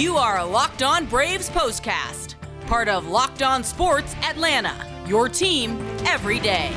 You are Locked On Braves Postcast, part of Locked On Sports Atlanta, your team every day.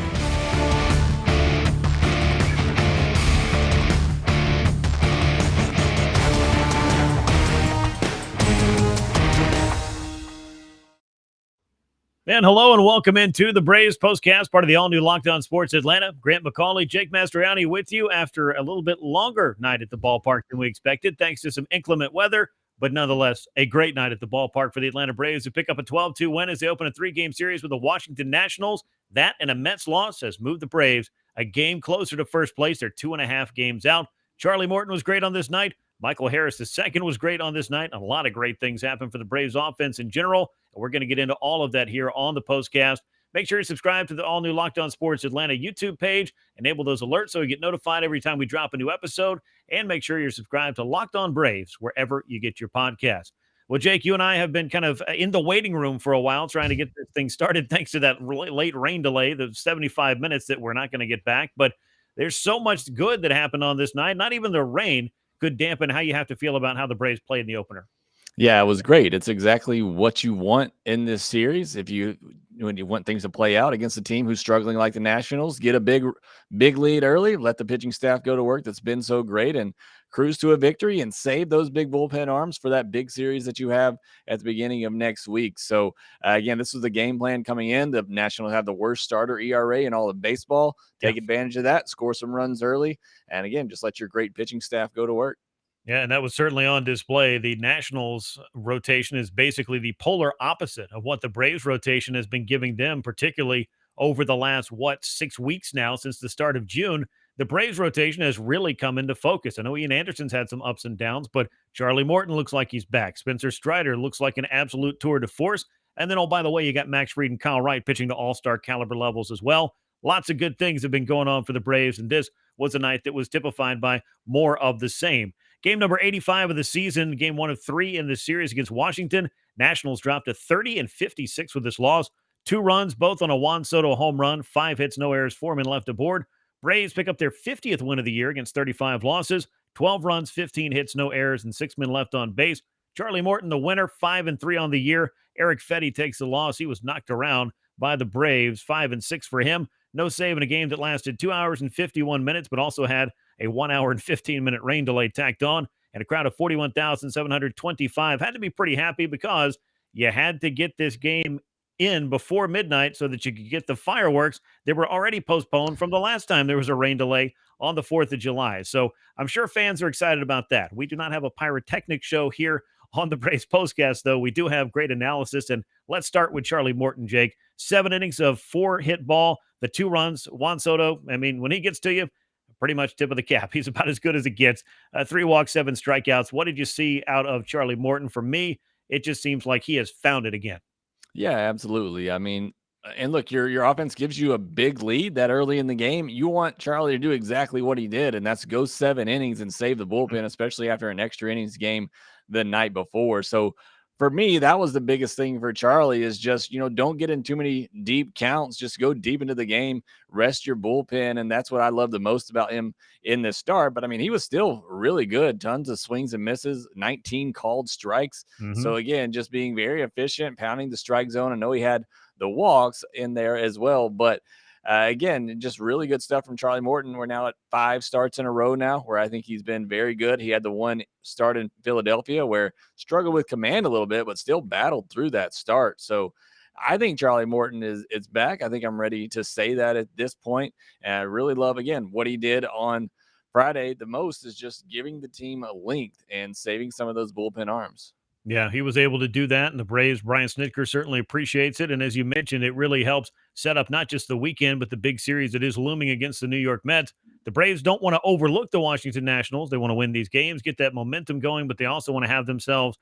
And hello and welcome into the Braves Postcast, part of the all-new Locked On Sports Atlanta. Grant McAuley, Jake Mastroianni with you after a little bit longer night at the ballpark than we expected, thanks to some inclement weather, but nonetheless, a great night at the ballpark for the Atlanta Braves, who pick up a 12-2 win as they open a three-game series with the Washington Nationals. That and a Mets loss has moved the Braves a game closer to first place. They're 2.5 games out. Charlie Morton was great on this night. Michael Harris II was great on this night. A lot of great things happened for the Braves offense in general. And we're going to get into all of that here on the postcast. Make sure you subscribe to the all-new Locked On Sports Atlanta YouTube page. Enable those alerts so you get notified every time we drop a new episode. And make sure you're subscribed to Locked On Braves wherever you get your podcast. Well, Jake, you and I have been kind of in the waiting room for a while trying to get this thing started thanks to that late rain delay, the 75 minutes that we're not going to get back. But there's so much good that happened on this night. Not even the rain could dampen how you have to feel about how the Braves played in the opener. Yeah, it was great. It's exactly what you want in this series. When you want things to play out against a team who's struggling like the Nationals, get a big lead early, let the pitching staff go to work that's been so great, and cruise to a victory and save those big bullpen arms for that big series that you have at the beginning of next week. So, again, this was the game plan coming in. The Nationals have the worst starter ERA in all of baseball. Take advantage of that, score some runs early, and, again, just let your great pitching staff go to work. Yeah, and that was certainly on display. The Nationals rotation is basically the polar opposite of what the Braves rotation has been giving them, particularly over the last, 6 weeks now since the start of June. The Braves rotation has really come into focus. I know Ian Anderson's had some ups and downs, but Charlie Morton looks like he's back. Spencer Strider looks like an absolute tour de force. And then, oh, by the way, you got Max Fried and Kyle Wright pitching to all-star caliber levels as well. Lots of good things have been going on for the Braves, and this was a night that was typified by more of the same. Game number 85 of the season, game 1 of 3 in the series against Washington. Nationals dropped to 30-56 with this loss. 2 runs, both on a Juan Soto home run, 5 hits, no errors, 4 men left aboard. Braves pick up their 50th win of the year against 35 losses, 12 runs, 15 hits, no errors, and 6 men left on base. Charlie Morton, the winner, 5-3 on the year. Eric Fetty takes the loss. He was knocked around by the Braves, 5-6 for him. No save in a game that lasted 2 hours and 51 minutes, but also had a 1 hour and 15-minute rain delay tacked on, and a crowd of 41,725. Had to be pretty happy because you had to get this game in before midnight so that you could get the fireworks that were already postponed from the last time there was a rain delay on the 4th of July. So I'm sure fans are excited about that. We do not have a pyrotechnic show here on the Braves Postcast, though. We do have great analysis, and let's start with Charlie Morton, Jake. 7 innings of 4-hit ball, the 2 runs. Juan Soto, I mean, when he gets to you, pretty much tip of the cap. He's about as good as it gets. 3 walks, 7 strikeouts. What did you see out of Charlie Morton? For me, it just seems like he has found it again. Yeah, absolutely. I mean, and look, your offense gives you a big lead that early in the game. You want Charlie to do exactly what he did, and that's go 7 innings and save the bullpen, especially after an extra innings game the night before. So for me, that was the biggest thing for Charlie is just, don't get in too many deep counts. Just go deep into the game, rest your bullpen. And that's what I love the most about him in this start. But I mean, he was still really good. Tons of swings and misses, 19 called strikes. So again, just being very efficient, pounding the strike zone. I know he had the walks in there as well, but again, just really good stuff from Charlie Morton. We're now at 5 starts in a row now where I think he's been very good. He had the one start in Philadelphia where struggled with command a little bit, but still battled through that start. So I think Charlie Morton is back. I think I'm ready to say that at this point. And I really love, again, what he did on Friday. The most is just giving the team a length and saving some of those bullpen arms. Yeah, he was able to do that, and the Braves, Brian Snitker, certainly appreciates it. And as you mentioned, it really helps set up not just the weekend, but the big series that is looming against the New York Mets. The Braves don't want to overlook the Washington Nationals. They want to win these games, get that momentum going, but they also want to have themselves,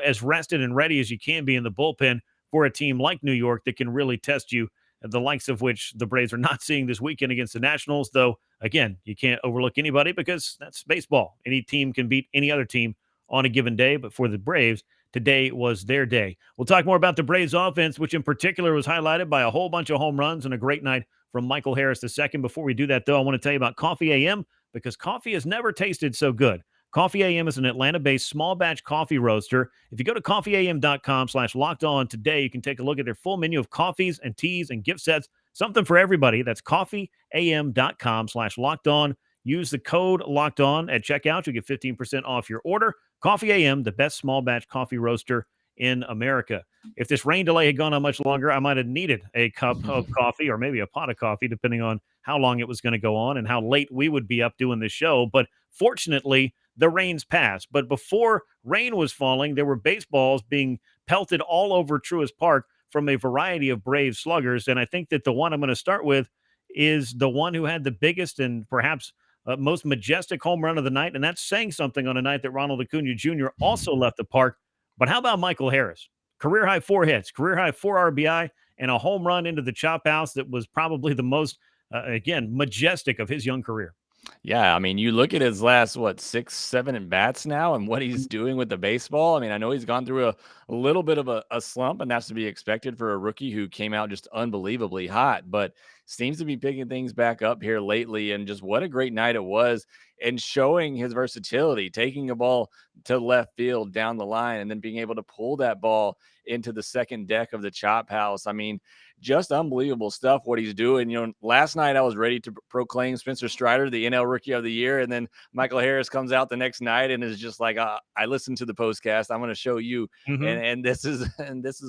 as rested and ready as you can be in the bullpen for a team like New York that can really test you, the likes of which the Braves are not seeing this weekend against the Nationals. Though, again, you can't overlook anybody because that's baseball. Any team can beat any other team on a given day, but for the Braves, today was their day. We'll talk more about the Braves offense, which in particular was highlighted by a whole bunch of home runs and a great night from Michael Harris II. Before we do that, though, I want to tell you about Coffee AM because coffee has never tasted so good. Coffee AM is an Atlanta-based small batch coffee roaster. If you go to coffeeam.com/lockedon today, you can take a look at their full menu of coffees and teas and gift sets. Something for everybody. That's coffeeam.com/lockedon. Use the code LOCKEDON at checkout. You'll get 15% off your order. Coffee AM, the best small batch coffee roaster in America. If this rain delay had gone on much longer, I might have needed a cup of coffee or maybe a pot of coffee, depending on how long it was going to go on and how late we would be up doing this show. But fortunately, the rain's passed. But before rain was falling, there were baseballs being pelted all over Truist Park from a variety of Brave sluggers. And I think that the one I'm going to start with is the one who had the biggest and perhaps most majestic home run of the night. And that's saying something on a night that Ronald Acuna Jr. also left the park. But how about Michael Harris? Career high 4 hits, career high 4 RBI, and a home run into the chop house that was probably the most, again, majestic of his young career. Yeah, I mean, you look at his last, what, 6, 7 at bats now and what he's doing with the baseball. I mean, I know he's gone through a little bit of a slump, and that's to be expected for a rookie who came out just unbelievably hot, but seems to be picking things back up here lately. And just what a great night it was, and showing his versatility, taking a ball to left field down the line and then being able to pull that ball into the second deck of the chop house. I mean, just unbelievable stuff what he's doing. You know, last night I was ready to proclaim Spencer Strider the NL Rookie of the Year, and then Michael Harris comes out the next night and is just like, I listened to the postcast. I'm going to show you, and this is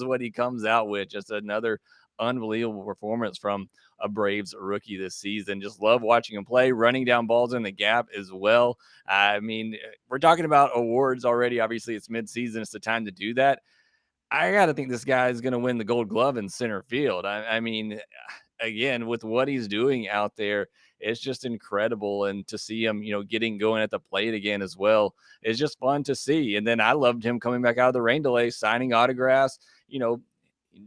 what he comes out with. Just another unbelievable performance from a Braves rookie this season. Just love watching him play, running down balls in the gap as well. I mean, we're talking about awards already. Obviously, it's midseason. It's the time to do that. I got to think this guy is going to win the Gold Glove in center field. I mean, again, with what he's doing out there, it's just incredible. And to see him, getting going at the plate again as well, is just fun to see. And then I loved him coming back out of the rain delay, signing autographs,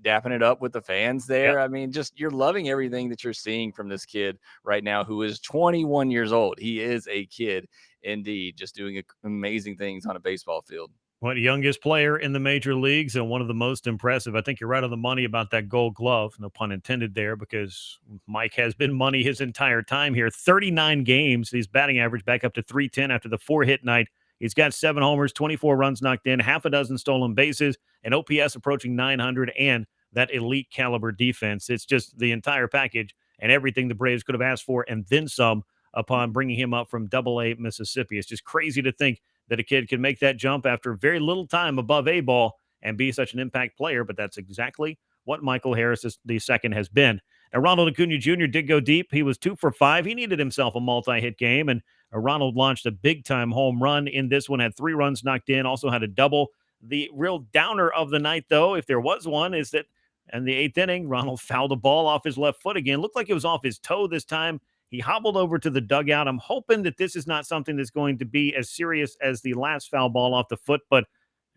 dapping it up with the fans there. Yep. I mean, just you're loving everything that you're seeing from this kid right now, who is 21 years old. He is a kid indeed, just doing amazing things on a baseball field. Well, youngest player in the major leagues and one of the most impressive. I think you're right on the money about that Gold Glove. No pun intended there, because Mike has been money his entire time here. 39 games. His batting average back up to 310 after the 4-hit night. He's got 7 homers, 24 runs knocked in, half a dozen stolen bases, an OPS approaching 900, and that elite caliber defense. It's just the entire package and everything the Braves could have asked for and then some upon bringing him up from Double-A Mississippi. It's just crazy to think that a kid can make that jump after very little time above A ball and be such an impact player, but that's exactly what Michael Harris II has been. Now, Ronald Acuna Jr. did go deep. He was 2 for 5. He needed himself a multi-hit game, and Ronald launched a big-time home run in this one, had 3 runs knocked in, also had a double. The real downer of the night, though, if there was one, is that in the 8th inning, Ronald fouled a ball off his left foot again. Looked like it was off his toe this time. He hobbled over to the dugout. I'm hoping that this is not something that's going to be as serious as the last foul ball off the foot, but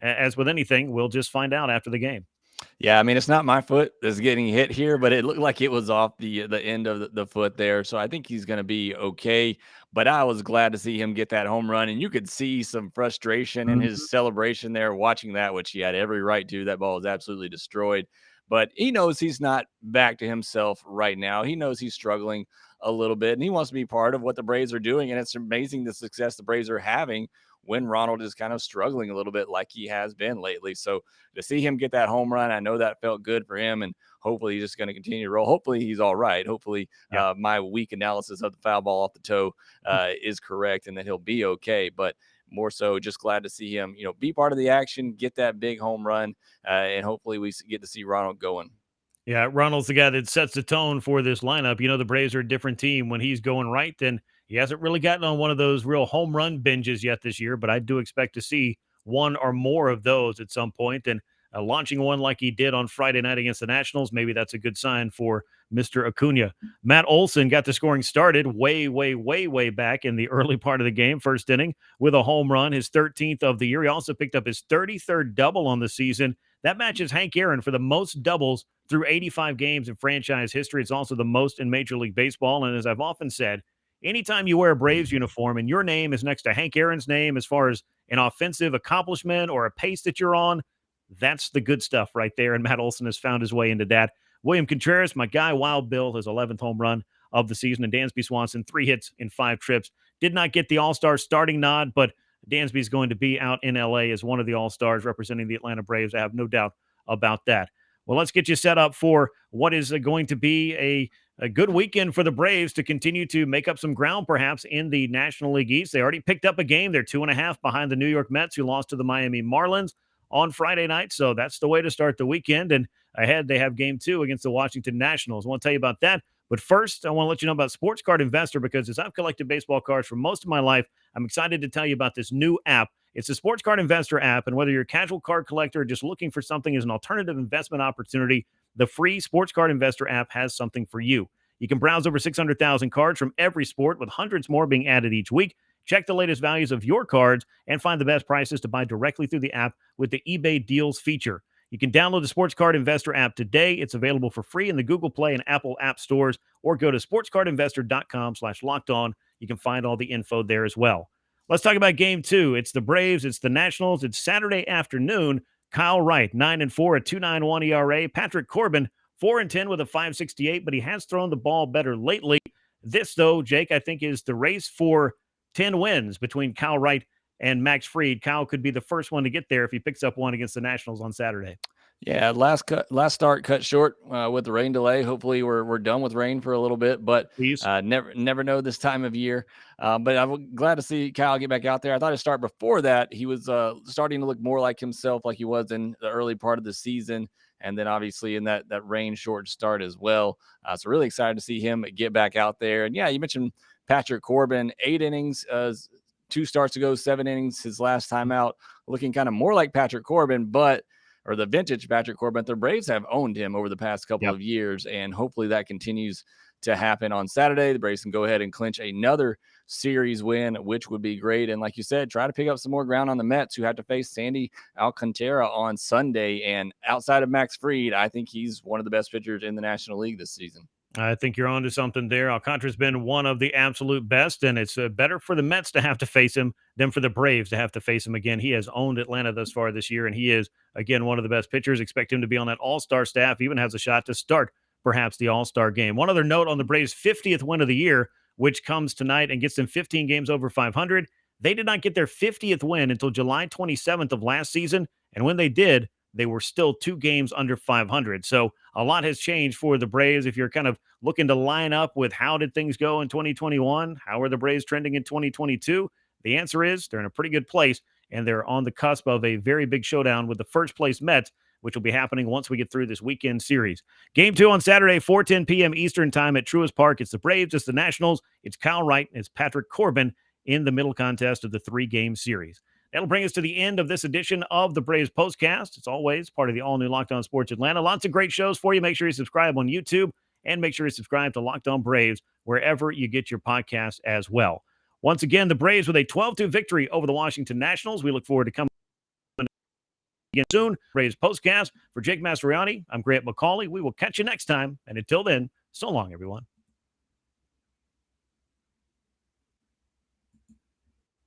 as with anything, we'll just find out after the game. Yeah, I mean, it's not my foot that's getting hit here, but it looked like it was off the end of the foot there. So I think he's going to be okay. But I was glad to see him get that home run, and you could see some frustration in his celebration there watching that, which he had every right to. That ball was absolutely destroyed. But he knows he's not back to himself right now. He knows he's struggling a little bit, and he wants to be part of what the Braves are doing. And it's amazing the success the Braves are having when Ronald is kind of struggling a little bit like he has been lately. So to see him get that home run, I know that felt good for him, and hopefully he's just going to continue to roll. Hopefully he's all right. Hopefully my weak analysis of the foul ball off the toe is correct and that he'll be okay. But more so just glad to see him, be part of the action, get that big home run, and hopefully we get to see Ronald going. Yeah, Ronald's the guy that sets the tone for this lineup. The Braves are a different team when he's going right, and he hasn't really gotten on one of those real home run binges yet this year, but I do expect to see one or more of those at some point. And launching one like he did on Friday night against the Nationals, maybe that's a good sign for Mr. Acuna. Matt Olson got the scoring started way back in the early part of the game, first inning, with a home run, his 13th of the year. He also picked up his 33rd double on the season. That matches Hank Aaron for the most doubles through 85 games in franchise history. It's also the most in Major League Baseball. And as I've often said, anytime you wear a Braves uniform and your name is next to Hank Aaron's name as far as an offensive accomplishment or a pace that you're on, that's the good stuff right there. And Matt Olson has found his way into that. William Contreras, my guy, Wild Bill, his 11th home run of the season. And Dansby Swanson, 3 hits in 5 trips. Did not get the All-Star starting nod, but Dansby's going to be out in LA as one of the All-Stars representing the Atlanta Braves. I have no doubt about that. Well, let's get you set up for what is going to be a good weekend for the Braves to continue to make up some ground, perhaps, in the National League East. They already picked up a game. They're 2.5 behind the New York Mets, who lost to the Miami Marlins on Friday night. So that's the way to start the weekend. And ahead, they have game 2 against the Washington Nationals. I want to tell you about that. But first, I want to let you know about Sports Card Investor, because as I've collected baseball cards for most of my life, I'm excited to tell you about this new app. It's the Sports Card Investor app, and whether you're a casual card collector or just looking for something as an alternative investment opportunity, the free Sports Card Investor app has something for you. You can browse over 600,000 cards from every sport, with hundreds more being added each week. Check the latest values of your cards and find the best prices to buy directly through the app with the eBay Deals feature. You can download the Sports Card Investor app today. It's available for free in the Google Play and Apple app stores, or go to sportscardinvestor.com/lockedon. You can find all the info there as well. Let's talk about game 2. It's the Braves. It's the Nationals. It's Saturday afternoon. Kyle Wright, 9-4, a 2.91 ERA. Patrick Corbin, 4-10 with a 5.68, but he has thrown the ball better lately. This, though, Jake, I think is the race for 10 wins between Kyle Wright and Max Fried. Kyle could be the first one to get there if he picks up one against the Nationals on Saturday. Yeah, last start cut short with the rain delay. Hopefully we're done with rain for a little bit, but never know this time of year. But I'm glad to see Kyle get back out there. I thought his start before that, he was starting to look more like himself, like he was in the early part of the season, and then obviously in that rain short start as well. So really excited to see him get back out there. And yeah, you mentioned Patrick Corbin, 8 innings, 2 starts ago, 7 innings his last time out, looking kind of more like Patrick Corbin, or the vintage Patrick Corbin. The Braves have owned him over the past couple of years, and hopefully that continues to happen on Saturday. The Braves can go ahead and clinch another series win, which would be great. And like you said, try to pick up some more ground on the Mets, who have to face Sandy Alcantara on Sunday. And outside of Max Fried, I think he's one of the best pitchers in the National League this season. I think you're onto something there. Alcantara's been one of the absolute best, and it's better for the Mets to have to face him than for the Braves to have to face him again. He has owned Atlanta thus far this year, and he is, again, one of the best pitchers. Expect him to be on that all-star staff, even has a shot to start perhaps the all-star game. One other note on the Braves' 50th win of the year, which comes tonight and gets them 15 games over 500. They did not get their 50th win until July 27th of last season, and when they did, they were still 2 games under 500. So a lot has changed for the Braves. If you're kind of looking to line up with how did things go in 2021, how are the Braves trending in 2022? The answer is they're in a pretty good place, and they're on the cusp of a very big showdown with the first place Mets, which will be happening once we get through this weekend series. Game 2 on Saturday, 4:10 p.m. Eastern time at Truist Park. It's the Braves, it's the Nationals, it's Kyle Wright, it's Patrick Corbin in the middle contest of the 3-game series. That'll bring us to the end of this edition of the Braves Postcast. It's always part of the all-new Locked On Sports Atlanta. Lots of great shows for you. Make sure you subscribe on YouTube, and make sure you subscribe to Locked On Braves wherever you get your podcasts as well. Once again, the Braves with a 12-2 victory over the Washington Nationals. We look forward to coming again soon. Braves Postcast. For Jake Mastroianni, I'm Grant McAuley. We will catch you next time, and until then, so long, everyone.